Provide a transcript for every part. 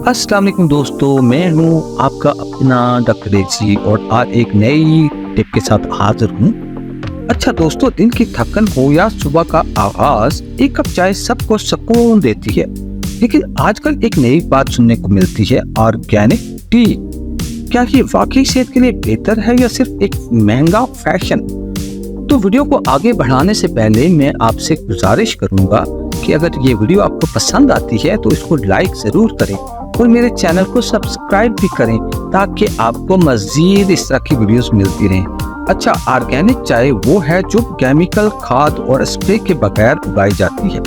अस्सलाम वालेकुम दोस्तों, मैं हूँ आपका अपना डॉक्टर देसी और आज एक नई टिप के साथ हाजिर हूँ। अच्छा दोस्तों, दिन की थकन हो या सुबह का आगाज, एक कप चाय सबको सुकून देती है। लेकिन आजकल एक नई बात सुनने को मिलती है, ऑर्गेनिक टी। क्या ये वाकई सेहत के लिए बेहतर है या सिर्फ एक महंगा फैशन? तो वीडियो को आगे बढ़ाने से पहले मैं आपसे गुजारिश करूंगा कि अगर ये वीडियो आपको पसंद आती है तो इसको लाइक जरूर करें और मेरे चैनल को सब्सक्राइब भी करें ताकि आपको मजीद इस तरह की वीडियोस मिलती रहें। अच्छा, ऑर्गेनिक चाय वो है जो केमिकल, खाद और स्प्रे के बगैर उगाई जाती है।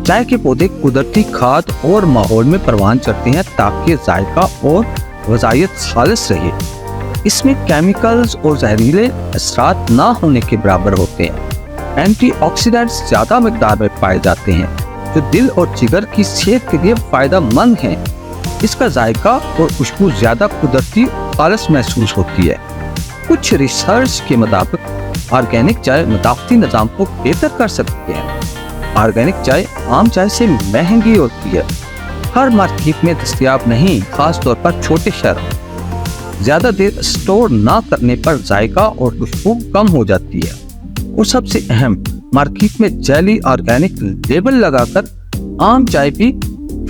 चाय के पौधे कुदरती खाद और माहौल में परवान चढ़ते हैं ताकि जायका और वज़ायत खालिस रहे। इसमें केमिकल्स और जहरीले असरात ना होने के बराबर होते हैं। एंटीऑक्सीडेंट्स ज्यादा मिकदार में पाए जाते हैं जो दिल और जिगर की सेहत के लिए फायदेमंद हैं। इसका जायका और खुशबू ज्यादा कुदरती खालिस महसूस होती है। कुछ रिसर्च के मुताबिक ऑर्गेनिक चाय मदाफ़ती निज़ाम को बेहतर कर सकती है। ऑर्गेनिक चाय आम चाय से महंगी होती है, हर मार्केट में दस्तयाब नहीं, खास तौर पर छोटे शहरों। ज्यादा देर स्टोर ना करने पर जायका और खुशबू कम हो जाती है और सबसे अहम, मार्केट में जैली ऑर्गेनिक लेबल लगाकर आम चाय भी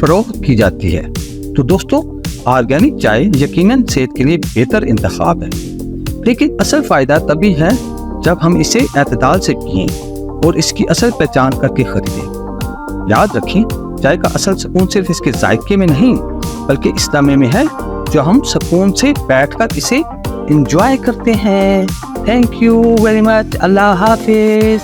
फरोख्त की जाती है। तो दोस्तों, ऑर्गेनिक चाय यकीनन सेहत के लिए बेहतर इंतखाब है, लेकिन असल फायदा तभी है जब हम इसे एतदाल से पिएं और इसकी असल पहचान करके खरीदें। याद रखें, चाय का असल सुकून सिर्फ इसके जायके में नहीं बल्कि इस लम्हे में है जो हम सुकून से बैठकर इसे एंजॉय करते हैं। Thank you very much. Allah Hafiz.